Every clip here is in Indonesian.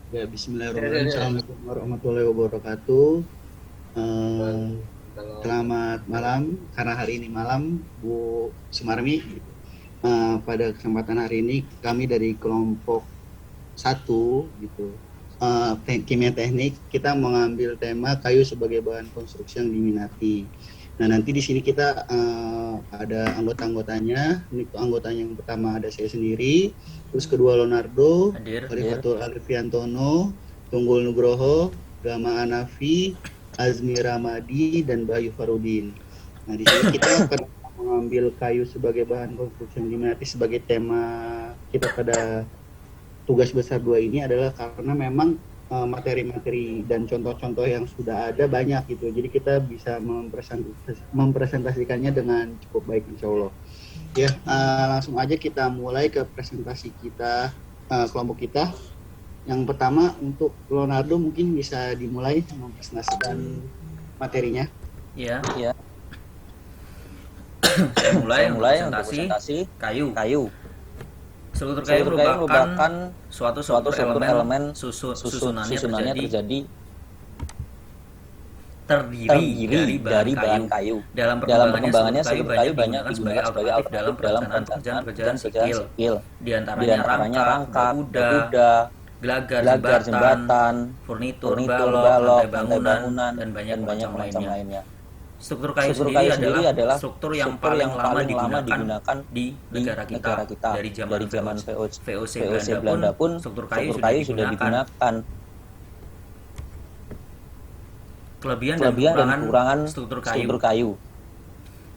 Ya, Bismillahirrahmanirrahim. Assalamualaikum warahmatullahi wabarakatuh. Eh, Selamat malam, karena hari ini malam, Bu Sumarmi. Pada kesempatan hari ini, kami dari kelompok satu, gitu, kimia teknik, kita mengambil tema kayu sebagai bahan konstruksi yang diminati. Nah, nanti di sini kita ada anggota-anggotanya. Ini anggotanya yang pertama ada saya sendiri, terus kedua Leonardo, Khalifatul Alfiantono, Tunggul Nugroho, Gama Anafi, Azmi Ramadi, dan Bayu Farudin. Nah, di sini kita akan mengambil kayu sebagai bahan konstruksi yang diminati sebagai tema kita pada tugas besar 2 ini adalah karena memang materi-materi dan contoh-contoh yang sudah ada banyak gitu. Jadi kita bisa mempresentasikannya dengan cukup baik insya Allah. Ya, langsung aja kita mulai ke presentasi kita, kelompok kita. Yang pertama untuk Leonardo mungkin bisa dimulai mempresentasikan materinya. Ya. Saya mulai untuk presentasi kayu. Struktur kayu merupakan suatu elemen susunannya terjadi terdiri dari bahan kayu. Dalam perkembangannya struktur kayu banyak digunakan sebagai alternatif dalam pekerjaan sipil. Di antaranya rangka, kuda, gelagar, jembatan, furnitur, balok, lantai bangunan, dan banyak macam lainnya. Struktur kayu sendiri adalah struktur yang paling lama digunakan di negara kita. Dari zaman VOC Belanda pun struktur kayu sudah digunakan. Kelebihan dan kekurangan struktur kayu.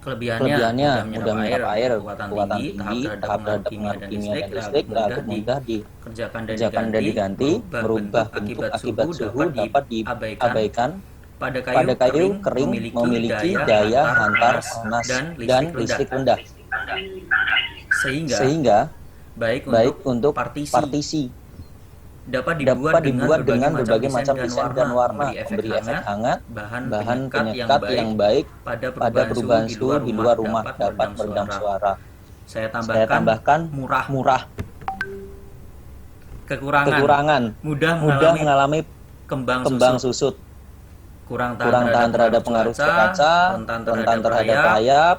Kelebihannya mudah menyerap air, kekuatan tinggi, tahap terhadap pengaruh kimia dan listrik, relatif mudah dikerjakan dan diganti, merubah bentuk akibat suhu dapat diabaikan. Pada kayu kering memiliki daya hantar panas dan listrik rendah, sehingga baik untuk partisi. Dapat dibuat dengan berbagai macam desain dan warna, memberi efek hangat, bahan penyekat yang baik pada perubahan suhu di luar rumah, dapat meredam suara. Saya tambahkan murah. Kekurangan mudah mengalami kembang susut, kurang tahan terhadap pengaruh kaca, rentan terhadap rayap,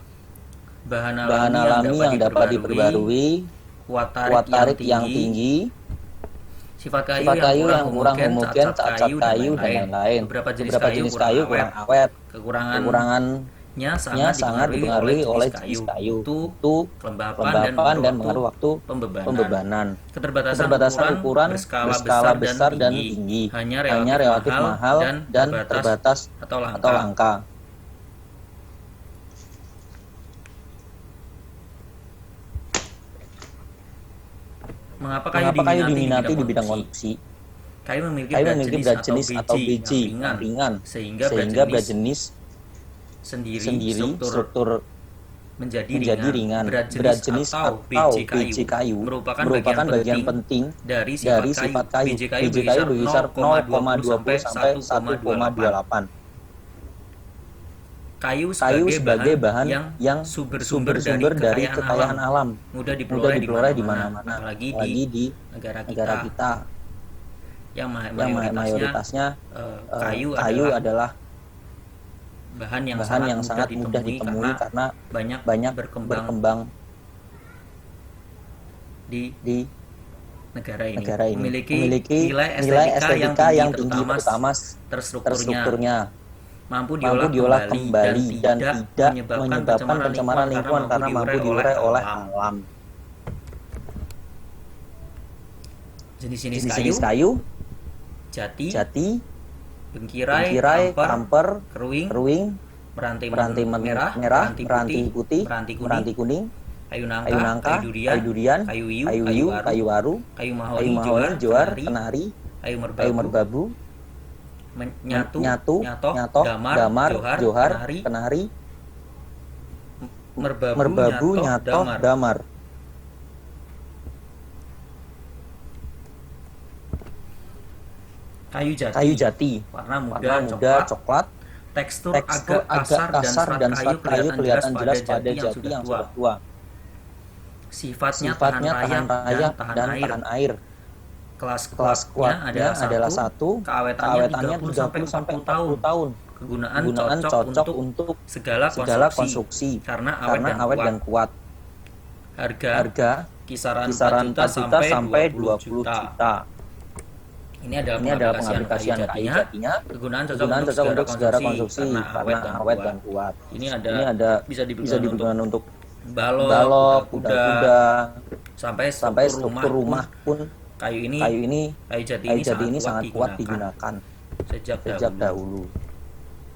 bahan alami yang dapat diperbarui, kuat tarik yang tinggi, sifat kayu yang kurang homogen, cacat kayu, dan lain-lain. Beberapa jenis kayu kurang awet, kekurangannya sangat dipengaruhi oleh jenis kayu, kelembapan, dan pengaruh waktu pembebanan. Keterbatasan ukuran berskala besar dan tinggi, hanya relatif mahal dan terbatas atau langka. Mengapa kayu diminati di bidang konstruksi? Kayu memiliki berat jenis atau biji yang ringan, sehingga berat jenis sendiri struktur menjadi ringan. Berat jenis atau biji kayu merupakan bagian penting dari sifat kayu. Biji kayu berkisar 0,20 sampai 1,28. Kayu sebagai bahan yang sumber dari kekayaan alam, mudah diperoleh di mana-mana, apalagi di negara kita yang mayoritasnya kayu adalah bahan yang sangat mudah ditemui karena banyak berkembang di negara ini. Memiliki nilai estetika yang tinggi, terutama terstrukturnya. Mampu diolah kembali dan tidak menyebabkan pencemaran lingkungan karena mampu diurai oleh alam. Jenis-jenis kayu: jati, bengkirai, kamper, keruing, meranti merah, meranti putih, meranti kuning, kayu nangka, kayu durian, kayu waru, kayu mahoni, johar, kenari, kayu merbabu, nyatu, damar, johar, kenari, merbabu, nyatok, damar. Kayu jati, warna muda, coklat, tekstur agak kasar dan serat kayu kelihatan jelas pada jati yang sudah tua. Sifatnya tahan rayap dan tahan air. Kelas kuatnya adalah 1, keawetannya 30 sampai 40 tahun. Kegunaan cocok untuk segala konstruksi karena awet dan kuat. Harga kisaran 4 juta sampai 20 juta. Ini adalah pengaplikasian kayu jatinya. Kegunaan cocok untuk segala konstruksi karena awet dan kuat. Ini ada bisa digunakan untuk balok, kuda, sampai struktur rumah pun kayu jati ini sangat kuat digunakan sejak dahulu.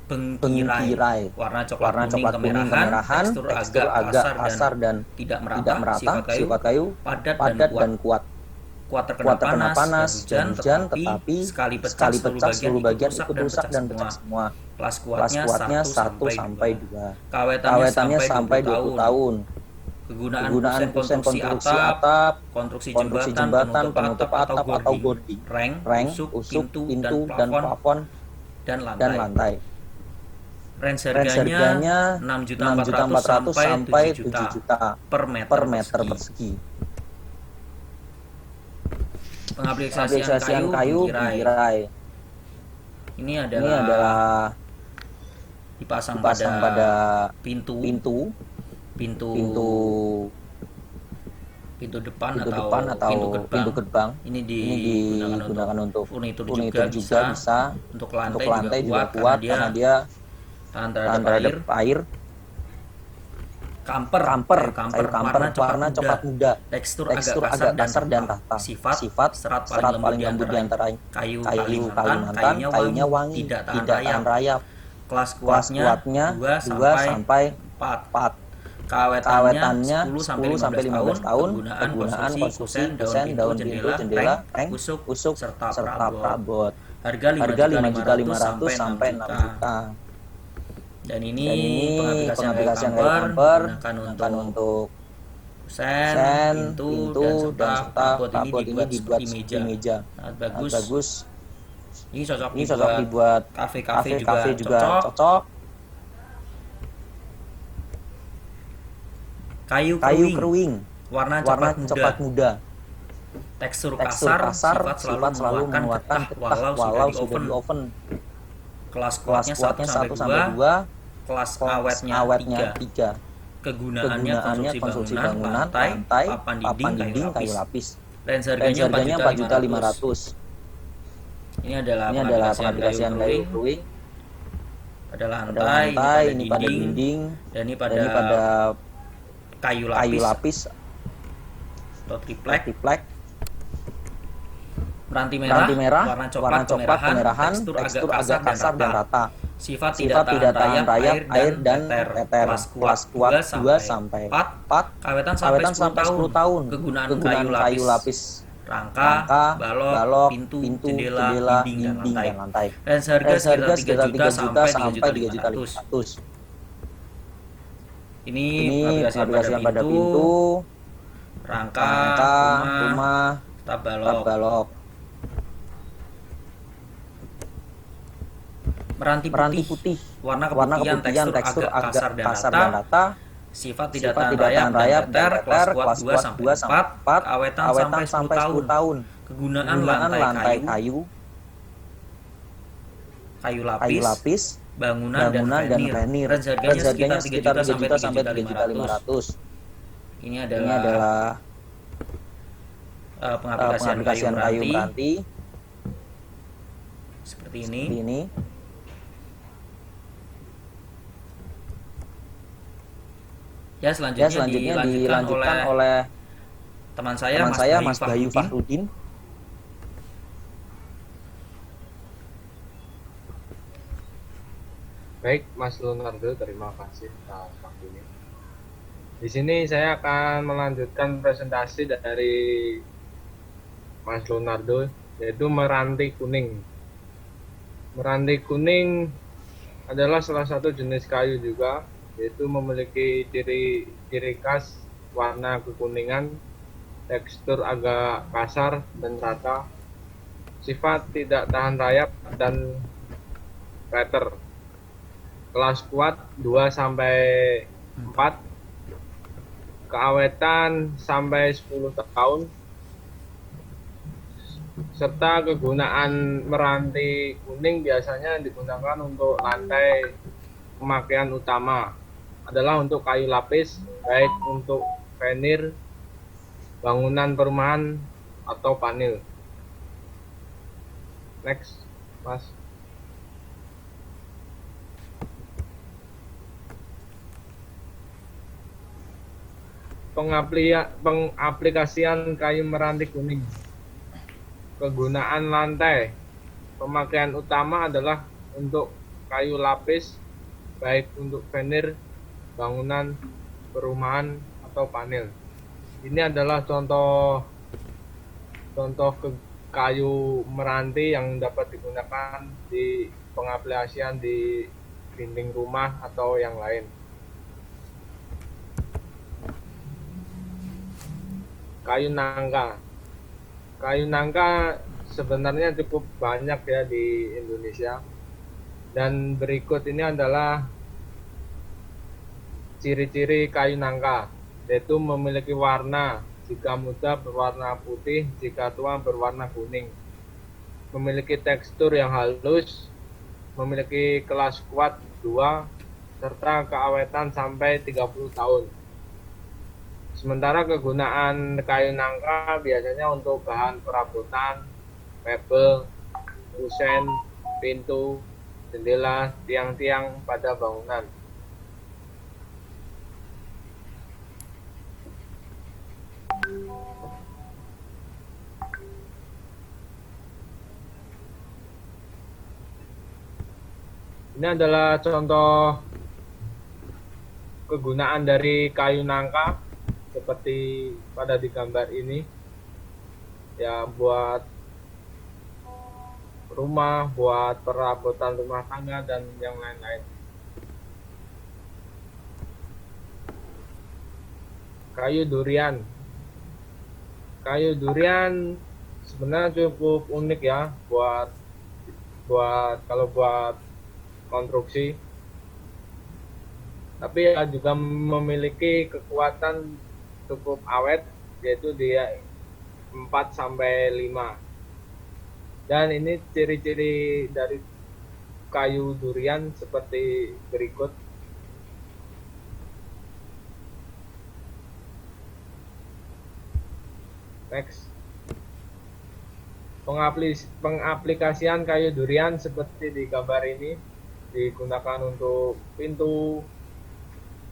Bengkirai warna coklat kuning kemerahan, tekstur agak kasar dan tidak merata. Sifat kayu padat dan kuat. Kuat terkena panas dan hujan, tetapi sekali pecah seluruh bagian ikut rusak dan pecah semua. Kelas kuatnya 1 sampai 2. Kawetannya sampai 20 tahun. Kegunaan konstruksi atap, konstruksi jembatan, penutup atap atau gording, reng, usuk, pintu, dan plafon, dan lantai. Range harganya 6.400.000 sampai 7 juta per meter persegi. Pengaplikasian kayu bengkirai. Ini adalah dipasang pada pintu depan atau pintu gerbang. Ini digunakan untuk furnitur juga bisa. Untuk lantai juga kuat karena dia tahan terhadap air. Kamper warna coklat muda, tekstur agak kasar dan rata. Sifat serat paling lembut di antara kayu Kalimantan, kayunya wangi, tidak tahan rayap. Kelas kuatnya 2 sampai 4. Kawetannya 10 sampai 15 tahun. Kegunaan konstruksi daun pintu, jendela, reng, usuk, serta perabot. Harga 5.500.000 sampai 6 juta. Dan ini pengaplikasian kayu kamper digunakan untuk sen, pintu, dan serta perabot ini dibuat di meja. Sangat bagus. Ini cocok dibuat kafe juga cocok. Kayu keruing warna coklat muda. Tekstur kasar, sifat selalu mengeluarkan getah walau sudah di oven. Kelas kuatnya 1 sampai 2. Kelas awetnya 3. Kegunaannya konstruksi bangunan, lantai, papan dinding, kayu lapis. Range harganya 4.500.000. Ini adalah pengaplikasian kayu keruing. Pada lantai, ini pada dinding, dan ini pada kayu lapis atau triplek. Meranti merah, warna coklat kemerahan, tekstur agak kasar dan rata. Sifat tidak tahan rayap, air dan teter. Kelas kuat 2 sampai 4. Kawetan sampai 10 tahun. Kegunaan kayu lapis. Rangka, balok, pintu, jendela, dinding, dan lantai. Range harga sekitar 3 juta sampai 3.500.000. Ini pengaplikasian pada pintu, rangka, rumah, staf balok. Meranti putih, warna keputihan, tekstur agak kasar dan rata. Sifat tidak tahan rayap, teter. Kelas kuat 2 sampai 4. Kawetan sampai 10 tahun. Kegunaan lantai kayu lapis, bangunan dan renir. Harganya sekitar 3 juta sampai 3.500.000. Ini adalah pengaplikasian kayu meranti seperti ini. Ya, selanjutnya dilanjutkan oleh teman saya Mas Bayu Fahrudin. Baik, Mas Leonardo, terima kasih atas waktunya. Di sini saya akan melanjutkan presentasi dari Mas Leonardo, yaitu meranti kuning. Meranti kuning adalah salah satu jenis kayu juga, yaitu memiliki ciri khas warna kekuningan, tekstur agak kasar dan rata, sifat tidak tahan rayap dan teter. Kelas kuat 2 sampai 4. Keawetan sampai 10 tahun. serta kegunaan meranti kuning biasanya digunakan untuk lantai. Pemakaian utama adalah untuk kayu lapis, baik untuk veneer, bangunan perumahan, atau panel. Next, Mas. Pengaplikasian kayu meranti kuning. Kegunaan lantai. Pemakaian utama adalah untuk kayu lapis, baik untuk veneer, bangunan, perumahan, atau panel. Ini adalah contoh kayu meranti yang dapat digunakan di pengaplikasian di dinding rumah atau yang lain. Kayu nangka. Kayu nangka sebenarnya cukup banyak ya di Indonesia. Dan berikut ini adalah ciri-ciri kayu nangka, yaitu memiliki warna, jika muda berwarna putih, jika tua berwarna kuning. Memiliki tekstur yang halus, memiliki kelas kuat 2, serta keawetan sampai 30 tahun. Sementara kegunaan kayu nangka biasanya untuk bahan perabotan, mebel, kusen, pintu, jendela, tiang-tiang pada bangunan. Ini adalah contoh kegunaan dari kayu nangka seperti pada di gambar ini. Ya, buat rumah, buat perabotan rumah tangga, dan yang lain-lain. Kayu durian. Kayu durian sebenarnya cukup unik ya buat konstruksi. Tapi ya juga memiliki kekuatan cukup awet, yaitu dia 4-5. Dan ini ciri-ciri dari kayu durian seperti berikut. Next. Pengaplikasian kayu durian seperti di gambar ini digunakan untuk pintu,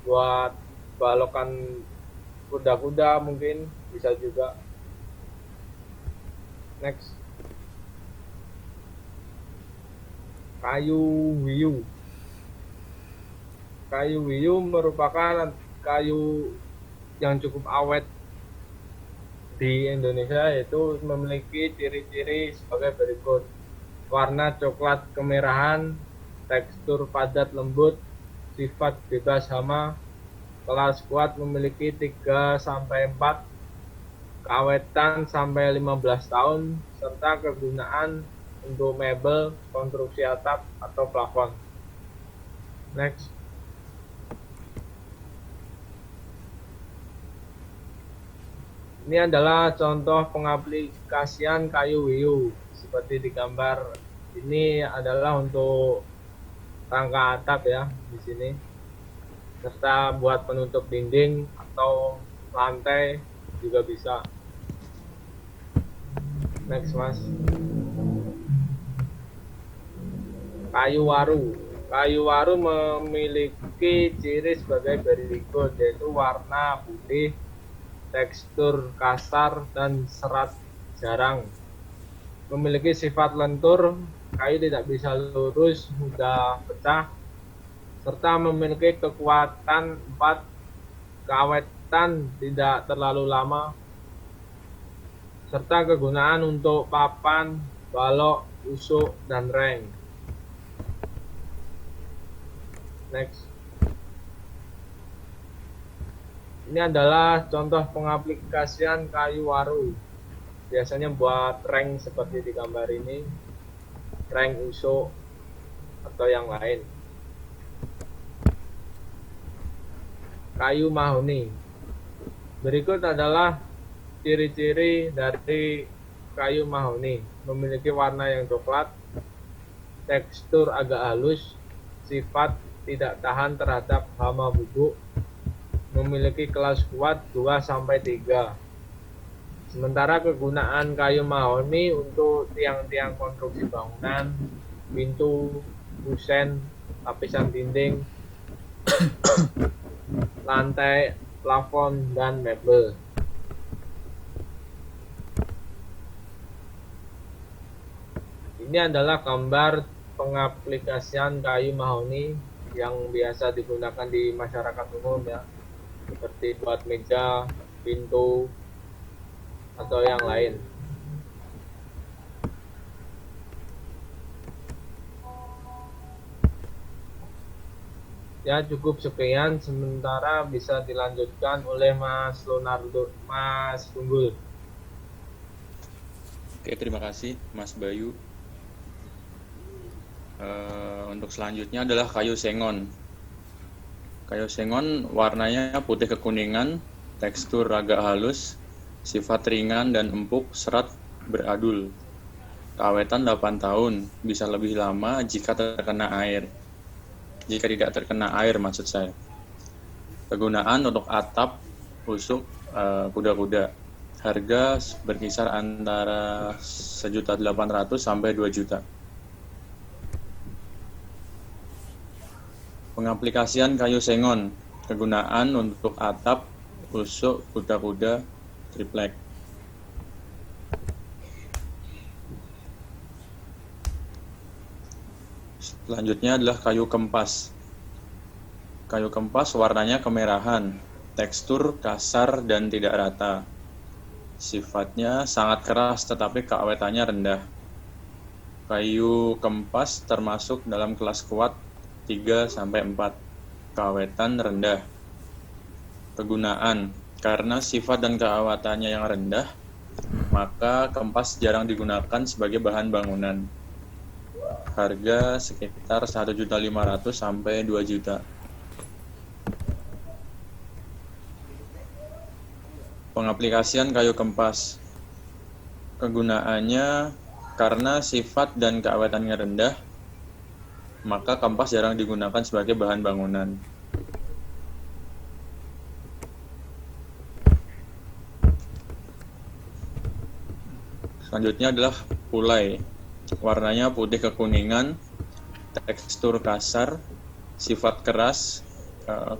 buat balokan kuda-kuda mungkin bisa juga. Next. Kayu wiyu. Kayu wiyu merupakan kayu yang cukup awet di Indonesia, yaitu memiliki ciri-ciri sebagai berikut. Warna coklat kemerahan, tekstur padat lembut, sifat bebas hama, kelas kuat memiliki 3-4, keawetan sampai 15 tahun, serta kegunaan untuk mebel, konstruksi atap, atau plafon. Next. Ini adalah contoh pengaplikasian kayu wiyu. Seperti di gambar ini adalah untuk rangka atap ya di sini, serta buat penutup dinding atau lantai juga bisa. Next, Mas. Kayu waru. Kayu waru memiliki ciri sebagai berikut, yaitu warna putih, tekstur kasar, dan serat jarang. Memiliki sifat lentur, kayu tidak bisa lurus, mudah pecah, serta memiliki kekuatan 4, keawetan tidak terlalu lama, serta kegunaan untuk papan, balok, usuk, dan reng. Next. Ini adalah contoh pengaplikasian kayu waru. Biasanya buat reng seperti di gambar ini, reng usuk, atau yang lain. Kayu mahoni. Berikut adalah ciri-ciri dari kayu mahoni. memiliki warna yang coklat, tekstur agak halus, sifat tidak tahan terhadap hama bubuk, memiliki kelas kuat 2-3. Sementara kegunaan kayu mahoni untuk tiang-tiang konstruksi bangunan, pintu, kusen, lapisan dinding, lantai, plafon, dan mebel. Ini adalah gambar pengaplikasian kayu mahoni yang biasa digunakan di masyarakat umum ya, seperti buat meja, pintu, atau yang lain. Ya, cukup sekian, sementara bisa dilanjutkan oleh Mas Leonardo, Mas Tunggul. Oke, terima kasih Mas Bayu. Untuk selanjutnya adalah kayu sengon. Kayu sengon warnanya putih kekuningan, tekstur agak halus, sifat ringan dan empuk, serat beradul. Keawetan 8 tahun, bisa lebih lama jika terkena air. Jika tidak terkena air maksud saya. Kegunaan untuk atap, usuk, kuda-kuda. Harga berkisar antara 1.800.000 sampai 2 juta. Pengaplikasian kayu sengon. Kegunaan untuk atap, usuk, kuda-kuda, triplek. Selanjutnya adalah kayu kempas. Kayu kempas warnanya kemerahan, tekstur kasar dan tidak rata. Sifatnya sangat keras tetapi keawetannya rendah. Kayu kempas termasuk dalam kelas kuat 3-4. Keawetan rendah. Kegunaan, karena sifat dan keawetannya yang rendah, maka kempas jarang digunakan sebagai bahan bangunan. Harga sekitar 1.500.000 sampai 2 juta. Pengaplikasian kayu kempas. Kegunaannya karena sifat dan keawetannya rendah, maka kempas jarang digunakan sebagai bahan bangunan. Selanjutnya adalah pulai. Warnanya putih kekuningan, tekstur kasar, sifat keras,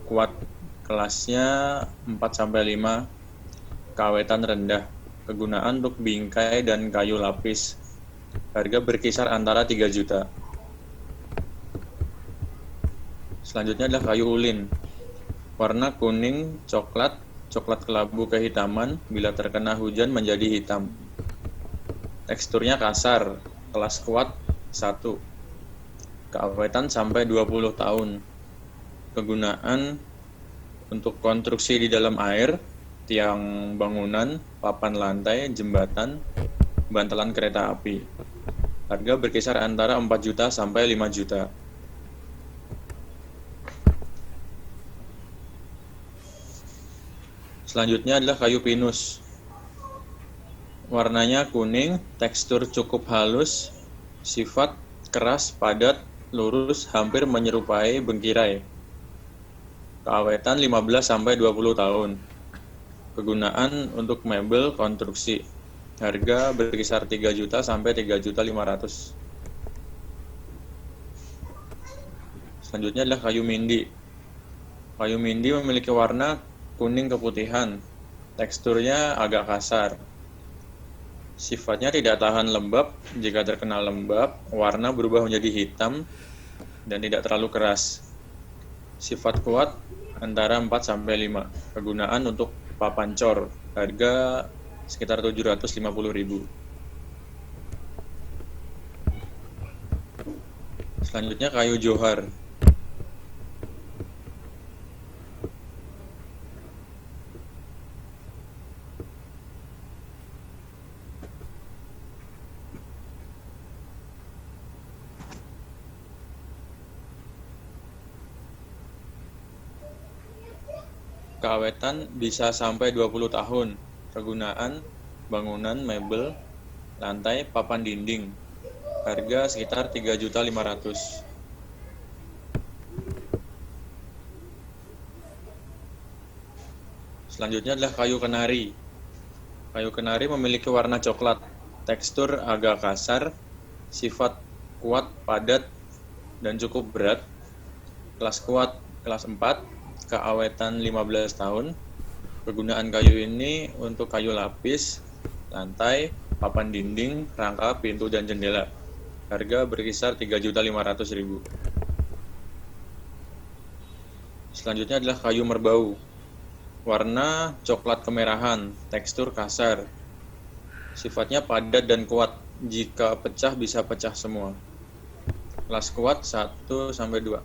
kuat kelasnya 4-5, keawetan rendah. Kegunaan untuk bingkai dan kayu lapis. Harga berkisar antara 3 juta. Selanjutnya adalah kayu ulin. Warna kuning, coklat, coklat kelabu kehitaman, bila terkena hujan menjadi hitam. Teksturnya kasar, kelas kuat 1. Keawetan sampai 20 tahun. Kegunaan untuk konstruksi di dalam air, tiang bangunan, papan lantai, jembatan, bantalan kereta api. Harga berkisar antara 4 juta sampai 5 juta. Selanjutnya adalah kayu pinus. Warnanya kuning, tekstur cukup halus, sifat keras, padat, lurus, hampir menyerupai bengkirai. Keawetan 15-20 tahun. Kegunaan untuk mebel konstruksi. Harga berkisar 3 juta sampai 3.500.000. Selanjutnya adalah kayu mindi. Kayu mindi memiliki warna kuning keputihan. Teksturnya agak kasar. Sifatnya tidak tahan lembab. Jika terkena lembab, warna berubah menjadi hitam dan tidak terlalu keras. Sifat kuat antara 4-5. Kegunaan untuk papan cor. Harga sekitar 750.000. Selanjutnya kayu johar. Keawetan bisa sampai 20 tahun. Kegunaan bangunan, mebel, lantai, papan dinding. Harga sekitar 3.500.000. Selanjutnya adalah kayu kenari. Kayu kenari memiliki warna coklat, tekstur agak kasar, sifat kuat, padat, dan cukup berat. Kelas kuat kelas 4, keawetan 15 tahun. Kegunaan kayu ini untuk kayu lapis, lantai, papan dinding, rangka, pintu, dan jendela. Harga berkisar 3.500.000. Selanjutnya adalah kayu merbau. Warna coklat kemerahan, tekstur kasar. Sifatnya padat dan kuat. Jika pecah bisa pecah semua. Kelas kuat 1-2.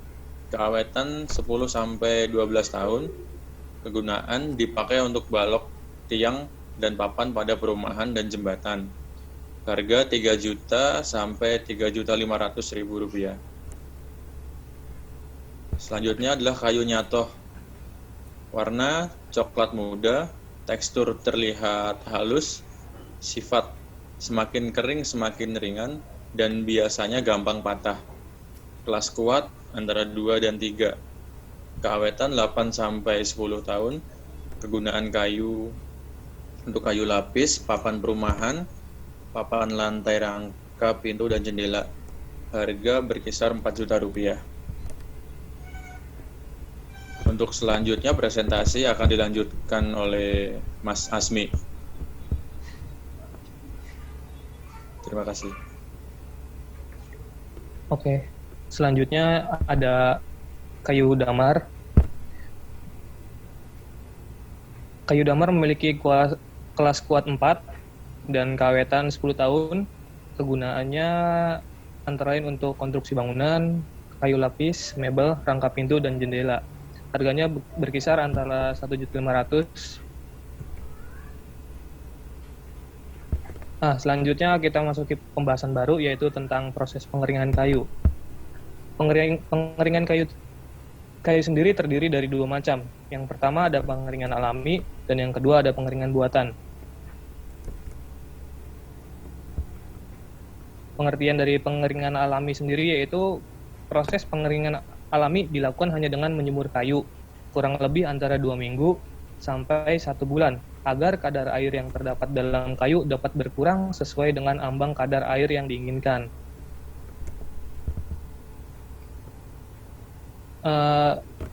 Keawetan 10-12 tahun. Kegunaan dipakai untuk balok, tiang, dan papan pada perumahan dan jembatan. Harga 3 juta sampai 3.500.000 rupiah. Selanjutnya adalah kayu nyatoh. Warna coklat muda, tekstur terlihat halus, sifat semakin kering semakin ringan, dan biasanya gampang patah. Kelas kuat antara 2 dan 3. Keawetan 8-10 tahun. Kegunaan kayu untuk kayu lapis, papan perumahan, papan lantai rangka, pintu, dan jendela. Harga berkisar 4 juta rupiah. Untuk selanjutnya presentasi akan dilanjutkan oleh Mas Asmi. Terima kasih. Oke, selanjutnya ada kayu damar. Kayu damar memiliki kelas kuat 4 dan keawetan 10 tahun. Kegunaannya antara lain untuk konstruksi bangunan, kayu lapis, mebel, rangka pintu, dan jendela. Harganya berkisar antara 1.500.000. Selanjutnya kita masuki pembahasan baru, yaitu tentang proses pengeringan kayu. Pengeringan kayu sendiri terdiri dari 2 macam. Yang pertama ada pengeringan alami, dan yang kedua ada pengeringan buatan. Pengertian dari pengeringan alami sendiri yaitu proses pengeringan alami dilakukan hanya dengan menjemur kayu, kurang lebih antara 2 minggu sampai 1 bulan, agar kadar air yang terdapat dalam kayu dapat berkurang sesuai dengan ambang kadar air yang diinginkan.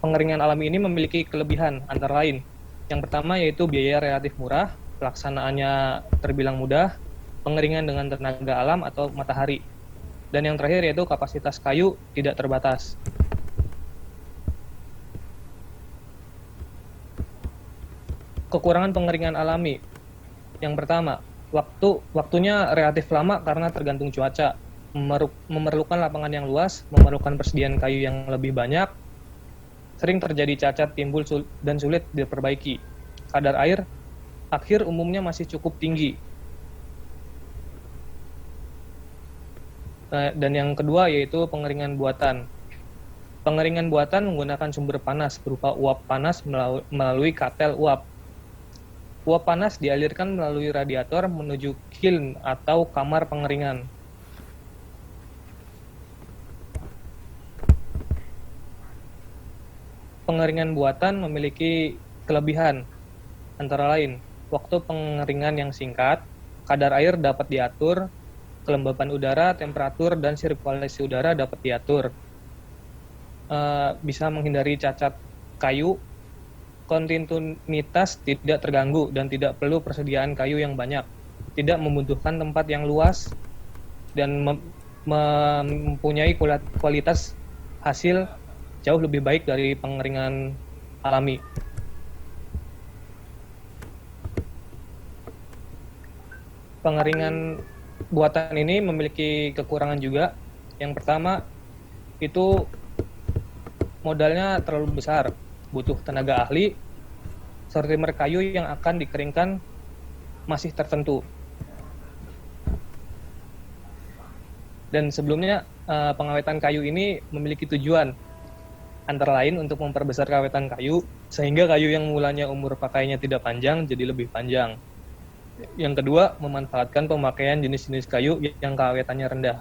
Pengeringan alami ini memiliki kelebihan antara lain. Yang pertama yaitu biaya relatif murah, pelaksanaannya terbilang mudah, pengeringan dengan tenaga alam atau matahari. Dan yang terakhir yaitu kapasitas kayu tidak terbatas. Kekurangan pengeringan alami. Yang pertama, waktunya relatif lama karena tergantung cuaca, memerlukan lapangan yang luas, memerlukan persediaan kayu yang lebih banyak, sering terjadi cacat timbul dan sulit diperbaiki. Kadar air akhir umumnya masih cukup tinggi. Dan yang kedua yaitu pengeringan buatan. Pengeringan buatan menggunakan sumber panas berupa uap panas melalui katel uap. Uap panas dialirkan melalui radiator menuju kiln atau kamar pengeringan. Pengeringan buatan memiliki kelebihan, antara lain, waktu pengeringan yang singkat, kadar air dapat diatur, kelembapan udara, temperatur, dan sirkulasi udara dapat diatur. Bisa menghindari cacat kayu, kontinuitas tidak terganggu dan tidak perlu persediaan kayu yang banyak, tidak membutuhkan tempat yang luas, dan mempunyai kualitas hasil jauh lebih baik dari pengeringan alami. Pengeringan buatan ini memiliki kekurangan juga. Yang pertama itu modalnya terlalu besar, butuh tenaga ahli, sortimer kayu yang akan dikeringkan masih tertentu. Dan sebelumnya pengawetan kayu ini memiliki tujuan, antara lain untuk memperbesar kawetan kayu, sehingga kayu yang mulanya umur pakainya tidak panjang jadi lebih panjang. Yang kedua, memanfaatkan pemakaian jenis-jenis kayu yang keawetannya rendah.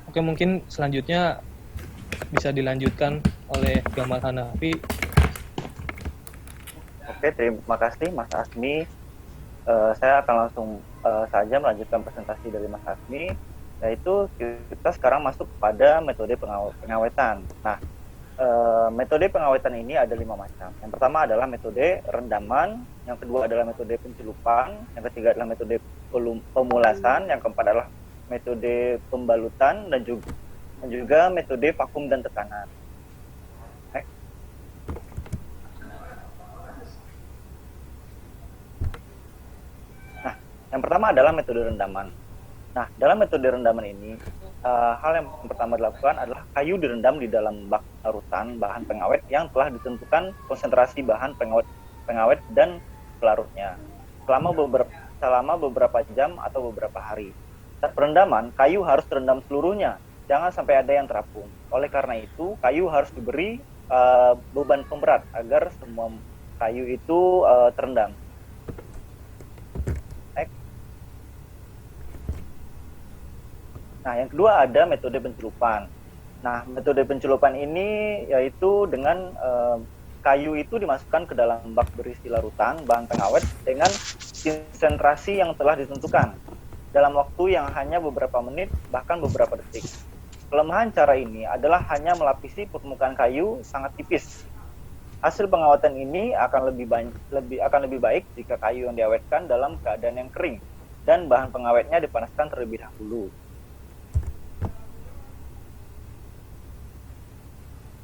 Oke, mungkin selanjutnya bisa dilanjutkan oleh Gamal Hanafi. Oke, terima kasih Mas Asmi. Saya akan langsung saja melanjutkan presentasi dari Mas Asmi, yaitu kita sekarang masuk pada metode pengawetan. Nah, metode pengawetan ini ada 5 macam. Yang pertama adalah metode rendaman, yang kedua adalah metode pencelupan, yang ketiga adalah metode pemulasan, yang keempat adalah metode pembalutan, dan juga metode vakum dan tekanan. Nah, yang pertama adalah metode rendaman. Nah, dalam metode rendaman ini, hal yang pertama dilakukan adalah kayu direndam di dalam bak larutan bahan pengawet yang telah ditentukan konsentrasi bahan pengawet dan pelarutnya selama beberapa jam atau beberapa hari. Saat perendaman, kayu harus terendam seluruhnya, jangan sampai ada yang terapung. Oleh karena itu, kayu harus diberi beban pemberat agar semua kayu itu terendam. Nah, yang kedua ada metode pencelupan. Nah, metode pencelupan ini yaitu dengan kayu itu dimasukkan ke dalam bak berisi larutan bahan pengawet dengan konsentrasi yang telah ditentukan dalam waktu yang hanya beberapa menit, bahkan beberapa detik. Kelemahan cara ini adalah hanya melapisi permukaan kayu sangat tipis. Hasil pengawatan ini akan lebih baik jika kayu yang diawetkan dalam keadaan yang kering dan bahan pengawetnya dipanaskan terlebih dahulu.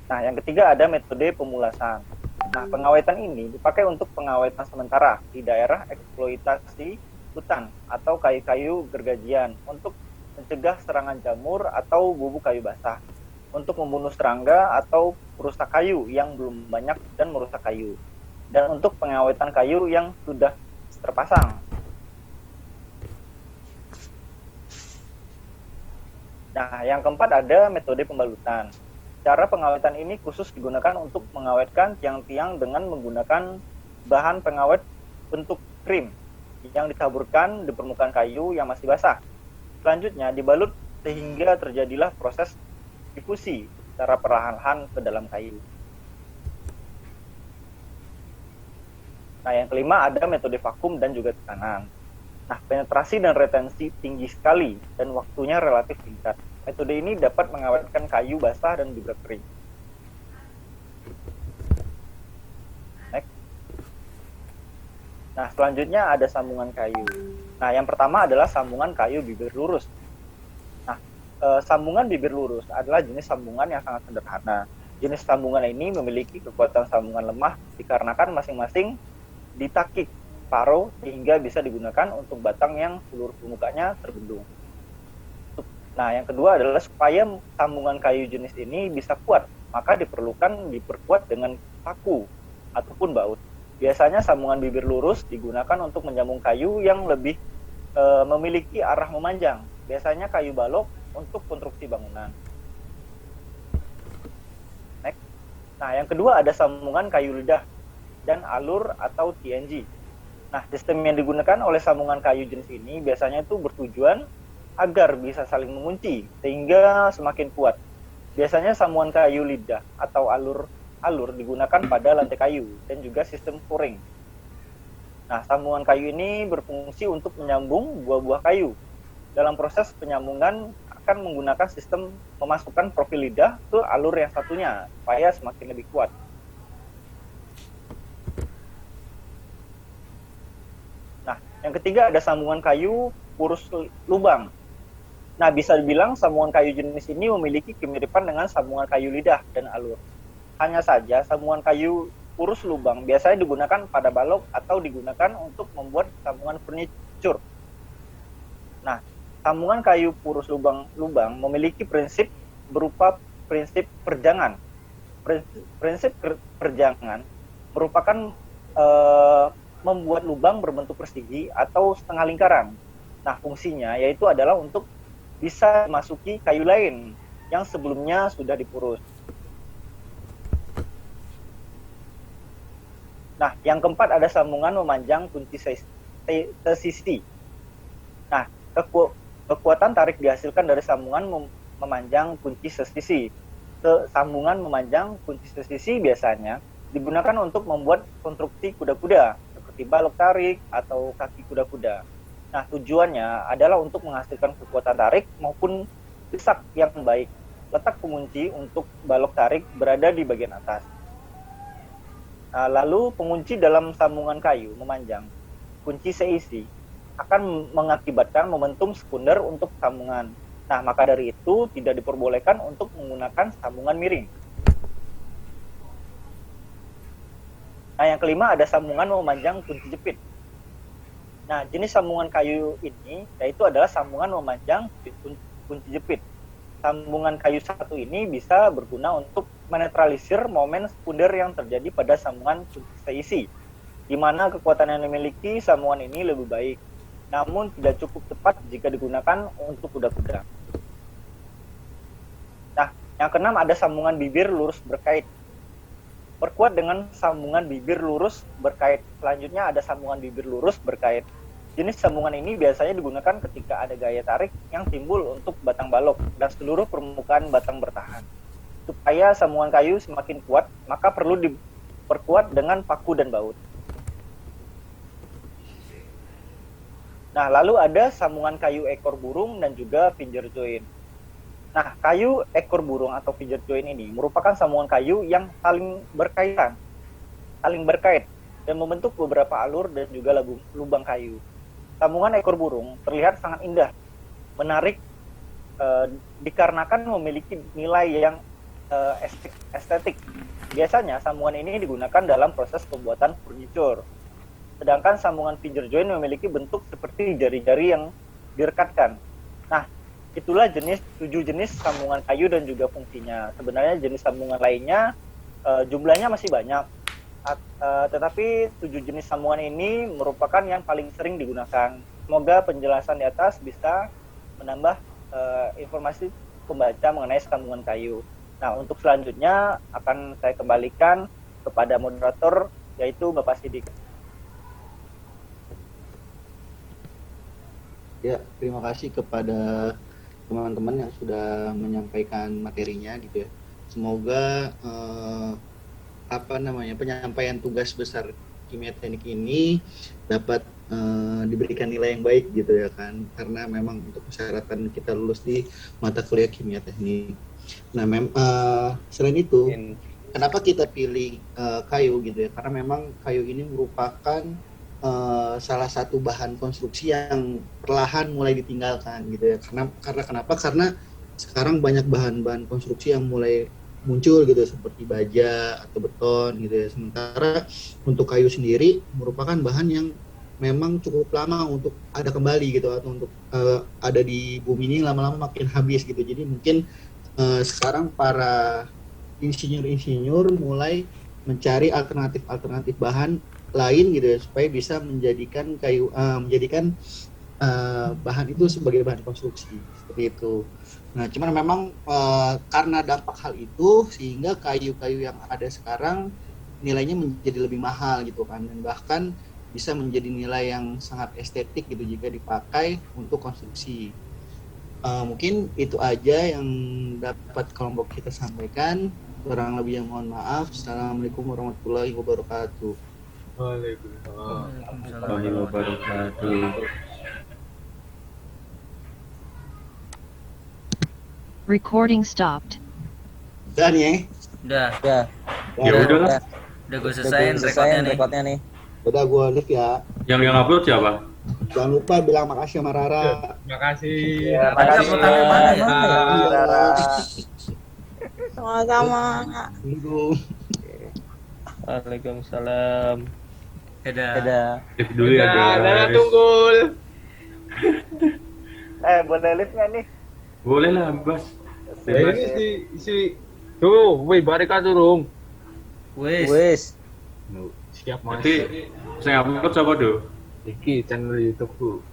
Nah, yang ketiga ada metode pemulasan. Nah, pengawetan ini dipakai untuk pengawetan sementara di daerah eksploitasi hutan atau kayu-kayu gergajian untuk mencegah serangan jamur atau bubuk kayu basah, untuk membunuh serangga atau perusak kayu yang belum banyak dan merusak kayu, dan untuk pengawetan kayu yang sudah terpasang. Nah, yang keempat ada metode pembalutan. Cara pengawetan ini khusus digunakan untuk mengawetkan tiang-tiang dengan menggunakan bahan pengawet bentuk krim yang ditaburkan di permukaan kayu yang masih basah. Selanjutnya dibalut sehingga terjadilah proses difusi secara perlahan-lahan ke dalam kayu. Nah, yang kelima ada metode vakum dan juga tekanan. Nah, penetrasi dan retensi tinggi sekali dan waktunya relatif singkat. Metode ini dapat mengawetkan kayu basah dan juga kering. Next. Nah, selanjutnya ada sambungan kayu. Nah, yang pertama adalah sambungan kayu bibir lurus. Nah, sambungan bibir lurus adalah jenis sambungan yang sangat sederhana. Jenis sambungan ini memiliki kekuatan sambungan lemah dikarenakan masing-masing ditakik paro sehingga bisa digunakan untuk batang yang seluruh permukaannya terbendung. Nah, yang kedua adalah supaya sambungan kayu jenis ini bisa kuat, maka diperkuat dengan paku ataupun baut. Biasanya sambungan bibir lurus digunakan untuk menyambung kayu yang lebih memiliki arah memanjang. Biasanya kayu balok untuk konstruksi bangunan. Next. Nah, yang kedua ada sambungan kayu lidah dan alur atau TNG. Nah, sistem yang digunakan oleh sambungan kayu jenis ini biasanya itu bertujuan agar bisa saling mengunci sehingga semakin kuat. Biasanya sambungan kayu lidah atau alur digunakan pada lantai kayu dan juga sistem coring. Nah, sambungan kayu ini berfungsi untuk menyambung buah-buah kayu. Dalam proses penyambungan akan menggunakan sistem memasukkan profil lidah ke alur yang satunya supaya semakin lebih kuat. Nah, yang ketiga ada sambungan kayu purus lubang. Nah, bisa dibilang sambungan kayu jenis ini memiliki kemiripan dengan sambungan kayu lidah dan alur. Hanya saja sambungan kayu purus lubang biasanya digunakan pada balok atau digunakan untuk membuat sambungan furniture. Nah, sambungan kayu purus lubang memiliki prinsip berupa prinsip perjangan. Prinsip perjangan merupakan membuat lubang berbentuk persegi atau setengah lingkaran. Nah, fungsinya yaitu adalah untuk bisa memasuki kayu lain yang sebelumnya sudah dipurus. Nah, yang keempat ada sambungan memanjang kunci sesisi. Nah, kekuatan tarik dihasilkan dari sambungan memanjang kunci sesisi. Sambungan memanjang kunci sesisi biasanya digunakan untuk membuat konstruksi kuda-kuda seperti balok tarik atau kaki kuda-kuda. Nah, tujuannya adalah untuk menghasilkan kekuatan tarik maupun desak yang baik. Letak pengunci untuk balok tarik berada di bagian atas. Nah, lalu pengunci dalam sambungan kayu memanjang kunci seisi akan mengakibatkan momentum sekunder untuk sambungan. Nah, maka dari itu tidak diperbolehkan untuk menggunakan sambungan miring. Nah, yang kelima ada sambungan memanjang kunci jepit. Nah, jenis sambungan kayu ini yaitu adalah sambungan memanjang kunci jepit. Sambungan kayu satu ini bisa berguna untuk menetralisir momen sekunder yang terjadi pada sambungan kunci seisi, di mana kekuatan yang dimiliki sambungan ini lebih baik, namun tidak cukup tepat jika digunakan untuk kuda-kuda. Nah, yang keenam ada sambungan bibir lurus berkait. Perkuat dengan sambungan bibir lurus berkait. Selanjutnya ada sambungan bibir lurus berkait. Jenis sambungan ini biasanya digunakan ketika ada gaya tarik yang timbul untuk batang balok dan seluruh permukaan batang bertahan. Supaya sambungan kayu semakin kuat, maka perlu diperkuat dengan paku dan baut. Nah, lalu ada sambungan kayu ekor burung dan juga pinjer join. Nah, kayu ekor burung atau pinjer join ini merupakan sambungan kayu yang saling berkait dan membentuk beberapa alur dan juga lubang kayu. Sambungan ekor burung terlihat sangat indah, menarik, dikarenakan memiliki nilai yang estetik. Biasanya sambungan ini digunakan dalam proses pembuatan furniture. Sedangkan sambungan pinjer join memiliki bentuk seperti jari-jari yang direkatkan. Nah, itulah 7 jenis sambungan kayu dan juga fungsinya. Sebenarnya jenis sambungan lainnya jumlahnya masih banyak. Tetapi 7 jenis sambungan ini merupakan yang paling sering digunakan. Semoga penjelasan di atas bisa menambah informasi pembaca mengenai sambungan kayu. Nah, untuk selanjutnya akan saya kembalikan kepada moderator, yaitu Bapak Sidik. Ya, terima kasih kepada teman-teman yang sudah menyampaikan materinya gitu ya. Semoga penyampaian tugas besar kimia teknik ini dapat diberikan nilai yang baik gitu ya kan, karena memang untuk persyaratan kita lulus di mata kuliah kimia teknik. Nah, selain itu, kenapa kita pilih kayu gitu ya? Karena memang kayu ini merupakan salah satu bahan konstruksi yang perlahan mulai ditinggalkan gitu ya. Karena kenapa? Karena sekarang banyak bahan-bahan konstruksi yang mulai muncul gitu seperti baja atau beton gitu ya. Sementara untuk kayu sendiri merupakan bahan yang memang cukup lama untuk ada kembali gitu, atau untuk ada di bumi ini lama-lama makin habis gitu. Jadi mungkin sekarang para insinyur mulai mencari alternatif bahan lain gitu ya, supaya bisa menjadikan bahan itu sebagai bahan konstruksi seperti itu. Nah, cuman memang karena dampak hal itu sehingga kayu-kayu yang ada sekarang nilainya menjadi lebih mahal gitu kan, dan bahkan bisa menjadi nilai yang sangat estetik gitu jika dipakai untuk konstruksi. Mungkin itu aja yang dapat kelompok kita sampaikan. Kurang lebih yang mohon maaf. Assalamualaikum warahmatullahi wabarakatuh. Waalaikumsalam warahmatullahi wabarakatuh. Recording stopped. Dan ya. Udah. Ya udah. Udah gue selesaiin recordnya nih. Udah gue live ya. Yang upload siapa? Jangan lupa bilang makasih sama Rara. Terima kasih. Ya, Makasih makasih. uploadannya mana ya? Rara. Sama-sama. Assalamualaikum. Waalaikumsalam. Dadah. Live dulu ya guys. Dadah Tunggul. Boleh live nggak nih? Boleh lah, Bos. Ini si tuh, woi barika turung. Wis. Siap Mas. Jadi saya upload siapa do? Iki channel YouTube-ku.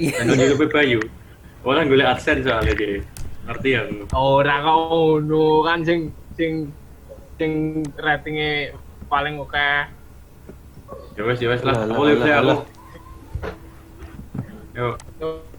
Channel YouTube Bayu. Orang golek AdSense soalnya dia. Ngerti ya? Ora ngono kan sing ratingnya paling oke. Ya wes lah. Aku live aku. Yuk. Yuk.